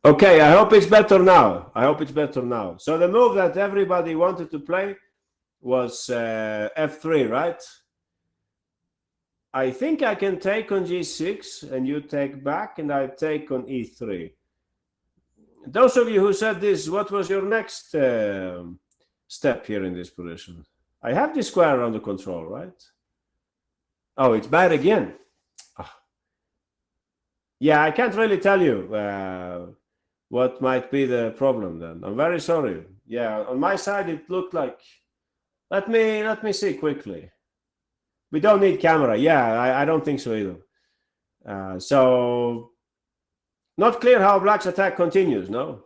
Okay, I hope it's better now. So the move that everybody wanted to play was f3, right? I think I can take on g6 and you take back and I take on e3. Those of you who said this, what was your next step here in this position? I have this square under control, right? Oh, it's bad again. Oh. Yeah, I can't really tell you what might be the problem then. I'm very sorry. Yeah, on my side it looked like... Let me see quickly. We don't need camera. Yeah, I don't think so either. So not clear how black's attack continues, no?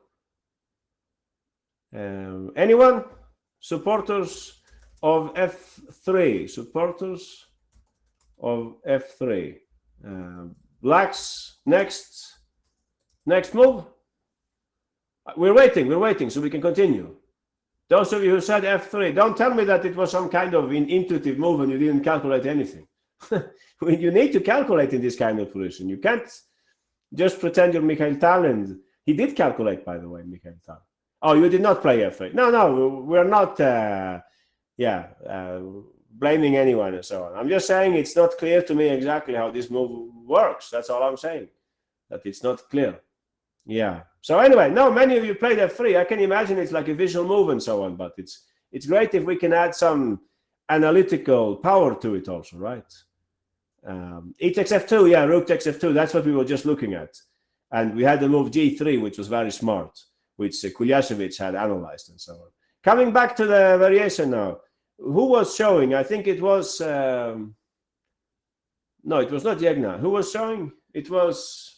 Anyone? Supporters of f3. Supporters of f3. Black's next move. We're waiting so we can continue. Those of you who said f3, don't tell me that it was some kind of intuitive move and you didn't calculate anything. You need to calculate in this kind of position. You can't just pretend you're Mikhail Tal, and he did calculate, by the way, Mikhail Tal. Oh, you did not play f3. No, we're not blaming anyone and so on. I'm just saying it's not clear to me exactly how this move works. That's all I'm saying, that it's not clear. Yeah. So anyway, no, many of you played f3. I can imagine it's like a visual move and so on, but it's great if we can add some analytical power to it also, right? E takes f2, yeah, rook takes f2. That's what we were just looking at. And we had the move g3, which was very smart, which Kulyashevich had analyzed and so on. Coming back to the variation now, who was showing? I think it was... no, it was not Yegna. Who was showing? It was...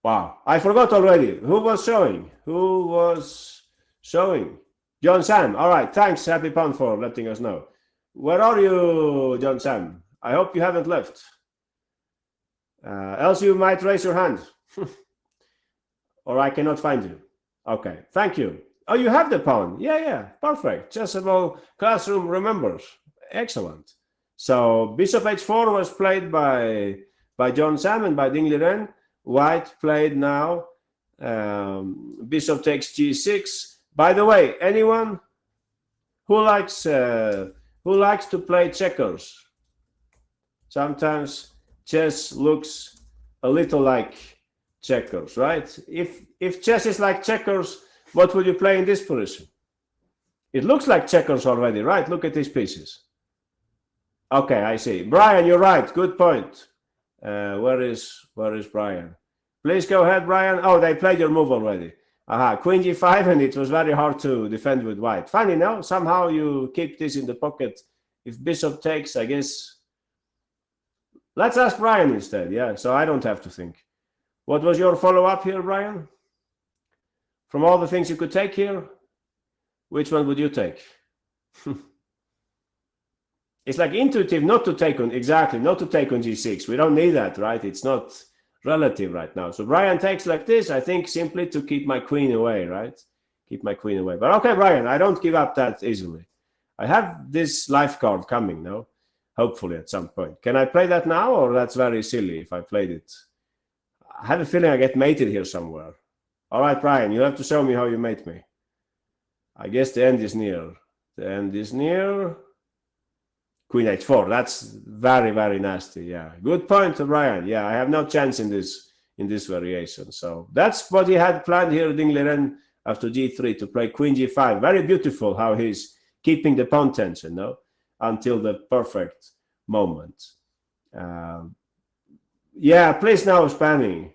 Wow, I forgot already. Who was showing? John Sam. All right, thanks, Happy Pun, for letting us know. Where are you, John Sam? I hope you haven't left. Else you might raise your hand. Or I cannot find you. Okay, thank you. Oh, you have the pawn. Yeah, perfect. Chessable Classroom remembers. Excellent. So bishop h4 was played by John Sam and by Ding Liren. White played now. Bishop takes g6. By the way, anyone who likes to play checkers? Sometimes chess looks a little like checkers, right? If chess is like checkers, What would you play in this position? It looks like checkers already, right? Look at these pieces. Okay, I see. Brian, you're right. Good point. Where is Brian? Please go ahead, Brian. Oh, they played your move already. Aha, Queen G5, and it was very hard to defend with white. Funny, no? Somehow you keep this in the pocket. If bishop takes, I guess. Let's ask Brian instead, yeah, so I don't have to think. What was your follow-up here, Brian? From all the things you could take here, which one would you take? It's like intuitive not to take on, exactly, not to take on G6. We don't need that, right? It's not relative right now. So Brian takes like this, I think simply to keep my queen away, right? Keep my queen away. But okay, Brian, I don't give up that easily. I have this life card coming now, hopefully at some point. Can I play that now, or that's very silly if I played it? I have a feeling I get mated here somewhere. All right, Brian, you have to show me how you mate me. I guess the end is near. The end is near. Queen h4. That's very, very nasty. Yeah, good point, Brian. Yeah, I have no chance in this variation. So that's what he had planned here, Ding Liren, after g3 to play queen g5. Very beautiful how he's keeping the pawn tension, no, until the perfect moment. Yeah, please now spanning.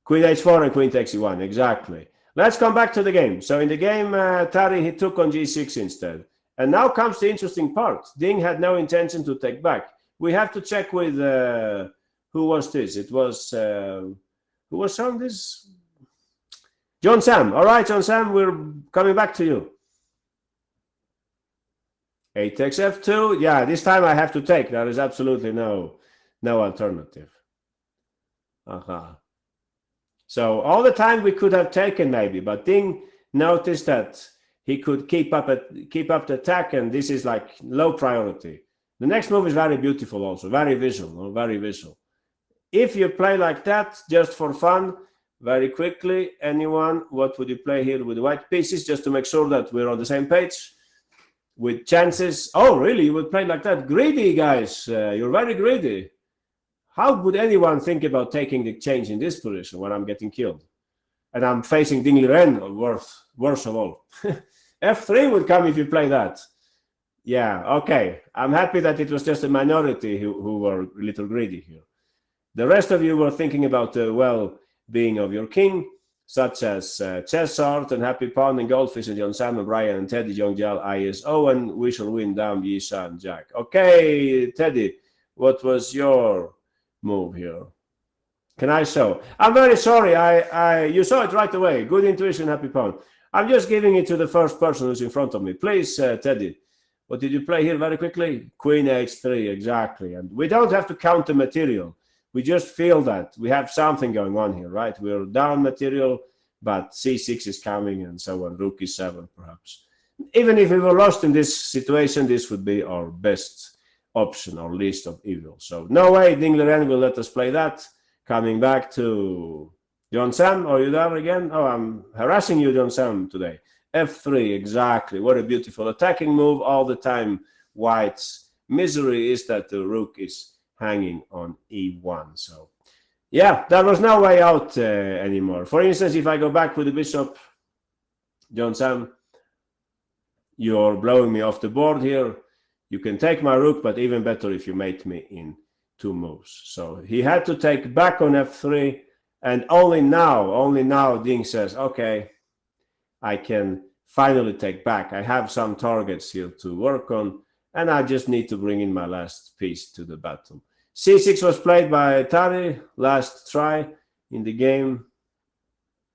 Queen h4 and queen takes e1. Exactly. Let's come back to the game. So in the game, Tari, he took on g6 instead. And now comes the interesting part. Ding had no intention to take back. We have to check with, who was this? It was, who was on this? John Sam. All right, John Sam, we're coming back to you. 8 takes f2. Yeah, this time I have to take. There is absolutely no alternative. So all the time we could have taken maybe, but Ding noticed that he could keep up the attack, and this is like low priority. The next move is very beautiful also, very visual, very visual. If you play like that, just for fun, very quickly, anyone, what would you play here with the white pieces, just to make sure that we're on the same page? With chances, oh really, you would play like that? Greedy, guys, you're very greedy. How would anyone think about taking the change in this position when I'm getting killed? And I'm facing Ding Liren, or worse of all. f3 would come if you play that. Yeah, okay. I'm happy that it was just a minority who were a little greedy here. The rest of you were thinking about the well-being of your king, such as Chess Art and Happy Pawn and Goldfish and John Sam and Brian and Teddy, Jongjal, ISO, and we shall win down Yisha and Jack. Okay, Teddy, what was your move here? Can I show? I'm very sorry. You saw it right away. Good intuition, Happy Pawn. I'm just giving it to the first person who's in front of me. Please, Teddy, what did you play here very quickly? Queen h3, exactly. And we don't have to count the material. We just feel that we have something going on here, right? We're down material, but c6 is coming and so on. Rook e7, perhaps. Even if we were lost in this situation, this would be our best option, or least of evil. So no way Ding Liren will let us play that. Coming back to John Sam, are you there again? Oh, I'm harassing you, John Sam, today. f3, exactly. What a beautiful attacking move all the time. White's misery is that the rook is hanging on e1. So, yeah, there was no way out anymore. For instance, if I go back with the bishop, John Sam, you're blowing me off the board here. You can take my rook, but even better if you mate me in 2 moves. So he had to take back on f3, and only now Ding says, okay, I can finally take back. I have some targets here to work on, and I just need to bring in my last piece to the battle. c6 was played by Tari, last try in the game.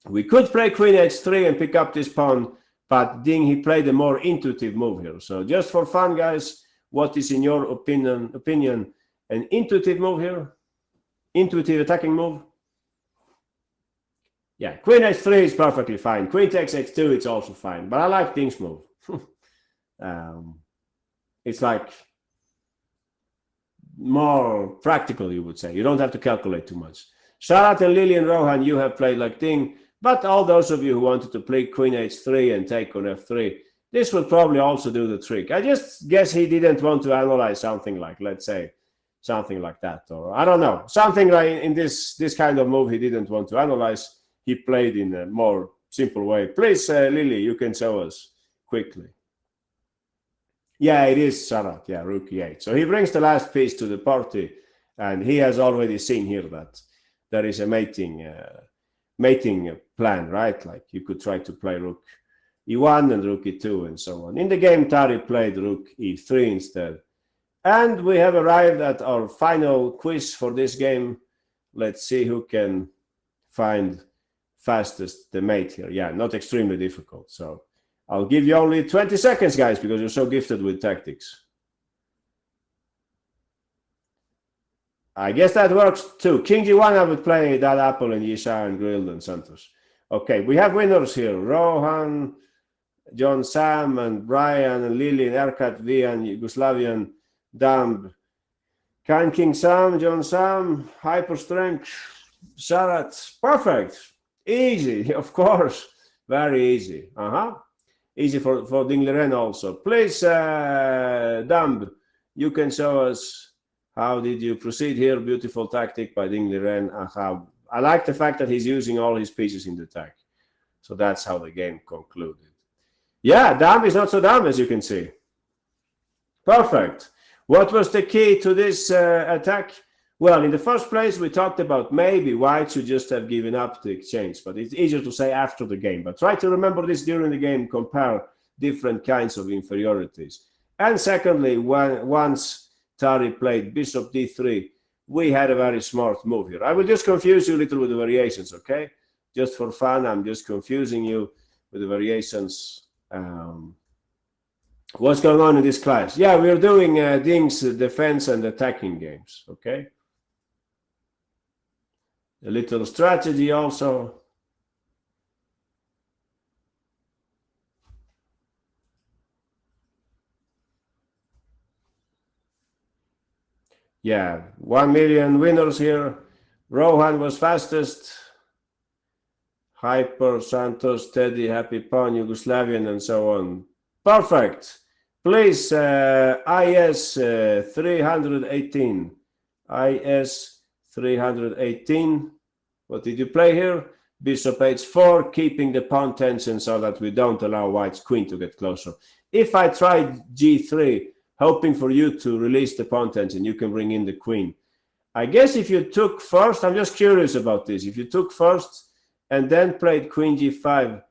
We could play queen h3 and pick up this pawn, but Ding, he played a more intuitive move here. So just for fun, guys, what is in your opinion an intuitive move here? Intuitive attacking move? Yeah, queen h3 is perfectly fine. Queen takes h2, it's also fine. But I like Ding's move. It's like more practical, you would say. You don't have to calculate too much. Sharat and Lily and Rohan, you have played like Ding. But all those of you who wanted to play queen h3 and take on f3, this would probably also do the trick. I just guess he didn't want to analyze something like, let's say, something like that. Or I don't know. Something like in this kind of move he didn't want to analyze. He played in a more simple way. Please, Lily, you can show us quickly. Yeah, it is Sarat. Yeah, Rook E8. So he brings the last piece to the party, and he has already seen here that there is a mating plan, right? Like you could try to play Rook E1 and Rook E2 and so on. In the game, Tari played Rook E3 instead. And we have arrived at our final quiz for this game. Let's see who can find fastest the mate here. Yeah, not extremely difficult. So I'll give you only 20 seconds, guys, because you're so gifted with tactics. I guess that works too. King G1, I would play that apple and Yisha and Grilled and Santos. Okay, we have winners here. Rohan, John Sam, and Brian, and Lily, and Erkat, Vian, Yugoslavian, Damb, Kind King Sam, John Sam, Hyper Strength, Sarat. Perfect. Easy, of course. Very easy. Easy for Ding Liren also. Please, Damb, you can show us how did you proceed here. Beautiful tactic by Ding Liren. I like the fact that he's using all his pieces in the attack. So that's how the game concluded. Yeah, Damb is not so dumb, as you can see. Perfect. What was the key to this attack? Well, in the first place, we talked about maybe white should just have given up the exchange, but it's easier to say after the game. But try to remember this during the game, compare different kinds of inferiorities. And secondly, once Tari played bishop d3, we had a very smart move here. I will just confuse you a little with the variations, okay? Just for fun, I'm just confusing you with the variations. What's going on in this class? Yeah, we're doing Ding's defense and attacking games, okay? A little strategy also. Yeah, 1 million winners here. Rohan was fastest. Hyper, Santos, Teddy, Happy Pawn, Yugoslavian, and so on. Perfect. Please, IS 318. IS 318. What did you play here? Bishop h4, keeping the pawn tension so that we don't allow white's queen to get closer. If I tried g3, hoping for you to release the pawn tension, you can bring in the queen. I guess if you took first, I'm just curious about this. If you took first and then played queen g5,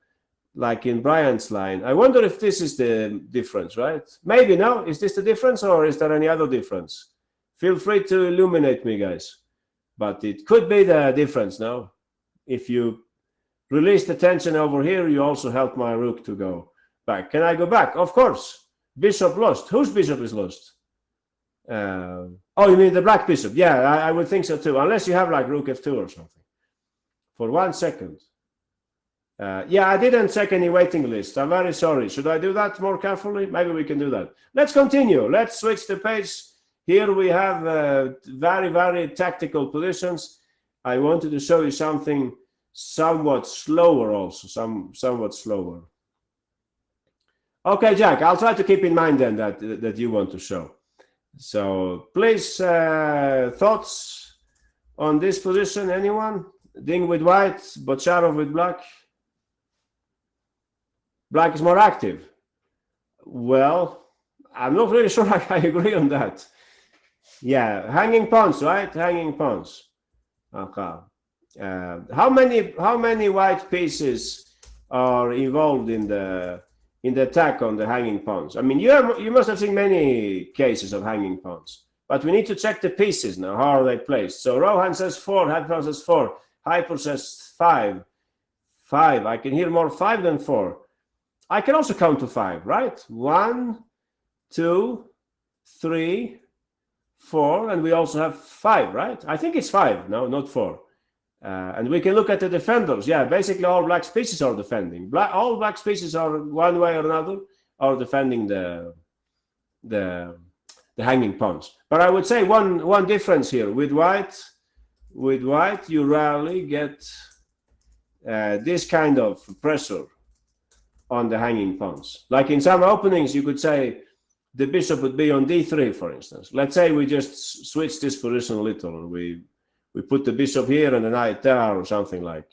like in Brian's line, I wonder if this is the difference, right? Maybe, no? Is this the difference, or is there any other difference? Feel free to illuminate me, guys. But it could be the difference, no? If you release the tension over here, you also help my rook to go back. Can I go back? Of course. Bishop lost. Whose bishop is lost? Oh, you mean the black bishop? Yeah, I would think so too. Unless you have like rook f2 or something. For 1 second. Yeah, I didn't check any waiting list. I'm very sorry. Should I do that more carefully? Maybe we can do that. Let's continue. Let's switch the page. Here we have very, very tactical positions. I wanted to show you something somewhat slower also, somewhat slower. Okay, Jack, I'll try to keep in mind then that you want to show. So please, thoughts on this position, anyone? Ding with white, Bocharov with black. Black is more active. Well, I'm not really sure I agree on that. Yeah, hanging pawns, right? Hanging pawns. Okay. How many white pieces are involved in the attack on the hanging pawns? I mean, you must have seen many cases of hanging pawns, but we need to check the pieces now. How are they placed? So Rohan says 4, Hyper says 4, Hyper says 5. 5. I can hear more 5 than 4. I can also count to 5, right? 1, 2, 3, 4, and we also have 5, right? I think it's 5, no, not 4. And we can look at the defenders. Yeah, basically all black pieces are defending. All black pieces are one way or another are defending the hanging pawns. But I would say one difference here with white, you rarely get this kind of pressure on the hanging pawns. Like in some openings, you could say the bishop would be on d3, for instance. Let's say we just switch this position a little, and we put the bishop here and the knight there, or something like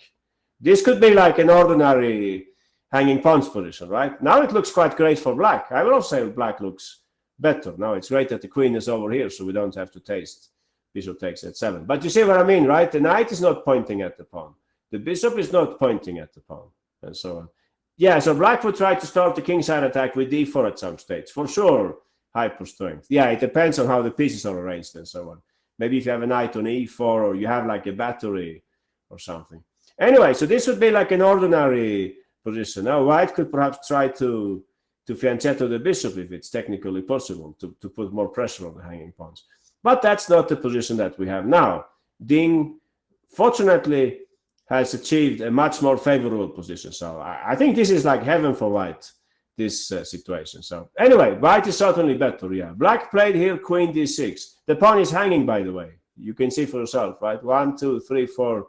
This could be like an ordinary hanging pawns position, right? Now it looks quite great for black. I will also say black looks better. Now it's great that the queen is over here, so we don't have to taste bishop takes h7. But you see what I mean, right? The knight is not pointing at the pawn. The bishop is not pointing at the pawn, and so on. Yeah, so black would try to start the kingside attack with d4 at some stage. For sure, hyper strength. Yeah, it depends on how the pieces are arranged and so on. Maybe if you have a knight on e4 or you have like a battery or something. Anyway, so this would be like an ordinary position. Now white could perhaps try to fianchetto the bishop if it's technically possible to put more pressure on the hanging pawns. But that's not the position that we have now. Ding, fortunately, has achieved a much more favorable position. So I think this is like heaven for white, this situation. So anyway, white is certainly better, yeah. Black played here queen d6. The pawn is hanging, by the way. You can see for yourself, right? 1, 2, 3, 4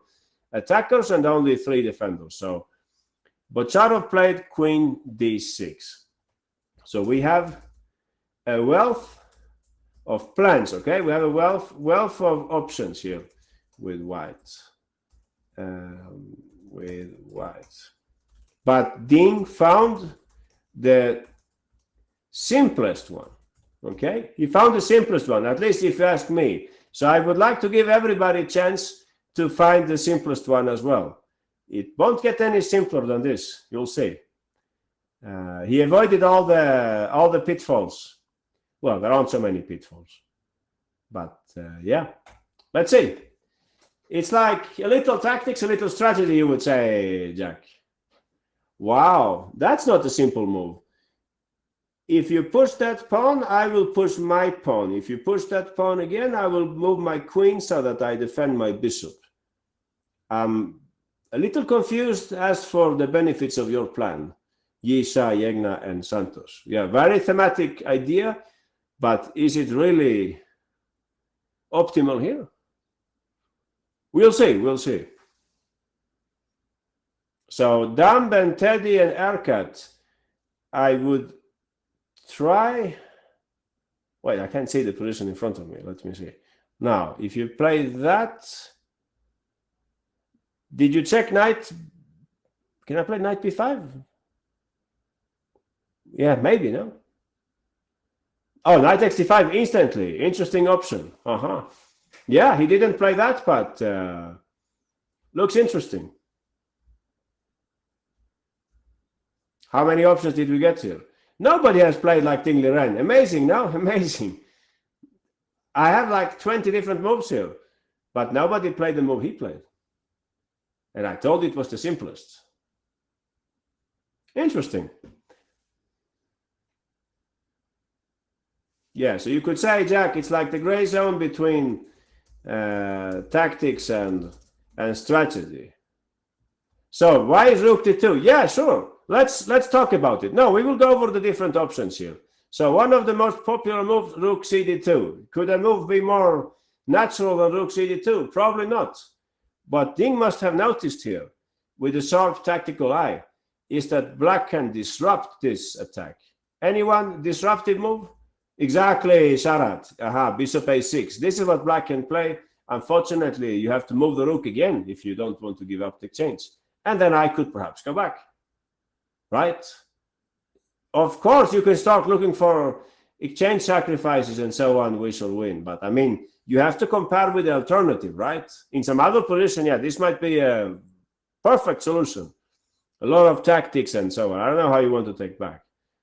attackers and only 3 defenders. So Bocharov played queen d6. So we have a wealth of plans, okay? We have a wealth of options here with white. But Ding found the simplest one, okay? He found the simplest one, at least if you ask me. So I would like to give everybody a chance to find the simplest one as well. It won't get any simpler than this, you'll see. He avoided all the pitfalls. Well, there aren't so many pitfalls. But yeah, let's see. It's like a little tactics, a little strategy, you would say, Jack. Wow, that's not a simple move. If you push that pawn, I will push my pawn. If you push that pawn again, I will move my queen so that I defend my bishop. I'm a little confused as for the benefits of your plan, Yisha, Yegna, and Santos. Yeah, very thematic idea, but is it really optimal here? We'll see, we'll see. So Dumb and Teddy and Erkat, I would try. Wait, I can't see the position in front of me. Let me see. Now, if you play that, did you check knight? Can I play knight b5? Yeah, maybe, no? Oh, knight x5 instantly. Interesting option. Yeah, he didn't play that, but looks interesting. How many options did we get here? Nobody has played like Ding Liren. Amazing, no? Amazing. I have like 20 different moves here, but nobody played the move he played. And I told it was the simplest. Interesting. Yeah, so you could say, Jack, it's like the gray zone between tactics and strategy. So why is Rook d2? Yeah, sure. Let's talk about it. No, we will go over the different options here. So one of the most popular moves, Rook cd2. Could a move be more natural than Rook cd2? Probably not. But Ding must have noticed here, with a sharp tactical eye, is that black can disrupt this attack. Anyone disruptive move? Exactly, Sharat. Bishop a6. This is what black can play. Unfortunately, you have to move the rook again if you don't want to give up the exchange. And then I could perhaps go back. Right? Of course, you can start looking for exchange sacrifices and so on, we shall win. But I mean, you have to compare with the alternative, right? In some other position, yeah, this might be a perfect solution. A lot of tactics and so on. I don't know how you want to take back.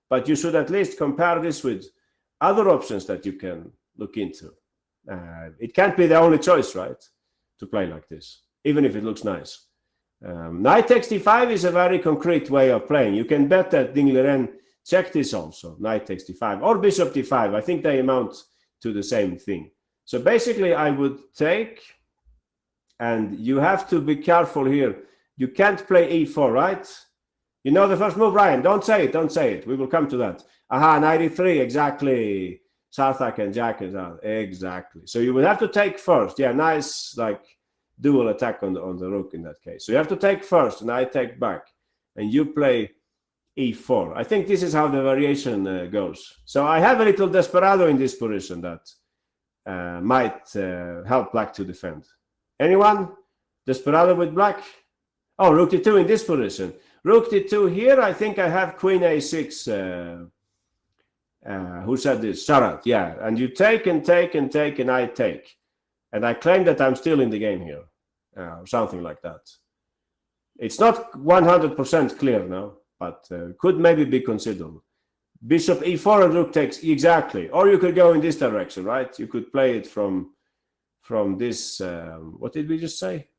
But you should at least compare this with other options that you can look into. It can't be the only choice, right? To play like this, even if it looks nice. Knight takes d5 is a very concrete way of playing. You can bet that Ding Liren checked this also, knight takes d5, or bishop d5. I think they amount to the same thing. So basically, I would take, and you have to be careful here. You can't play e4, right? You know the first move, Ryan. Don't say it, don't say it. We will come to that. Knight e3, exactly. Sarthak and Jack is out. Exactly. So you would have to take first. Yeah, nice, like, dual attack on the rook in that case. So you have to take first, and I take back. And you play e4. I think this is how the variation goes. So I have a little desperado in this position that might help black to defend. Anyone? Desperado with black? Oh, rook d2 in this position. Rook d2 here, I think I have queen a6. Who said this? Sharat, yeah. And you take and take and take, and I take. And I claim that I'm still in the game here. Something like that. It's not 100% clear now, but could maybe be considered. Bishop e4 and rook takes, exactly. Or you could go in this direction, right? You could play it from this, what did we just say?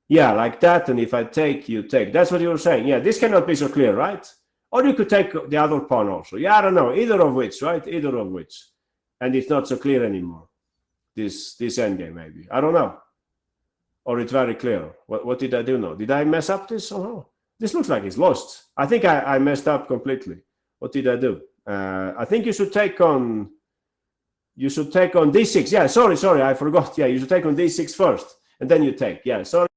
Yeah, like that, and if I take, you take. That's what you were saying. Yeah, this cannot be so clear, right? Or you could take the other pawn also. Yeah, I don't know. Either of which, right? Either of which. And it's not so clear anymore. This endgame, maybe. I don't know. Or it's very clear. What did I do now? Did I mess up this somehow? This looks like it's lost. I think I messed up completely. What did I do? I think you should take on d6. Yeah, sorry, I forgot. Yeah, you should take on d6 first, and then you take. Yeah, sorry.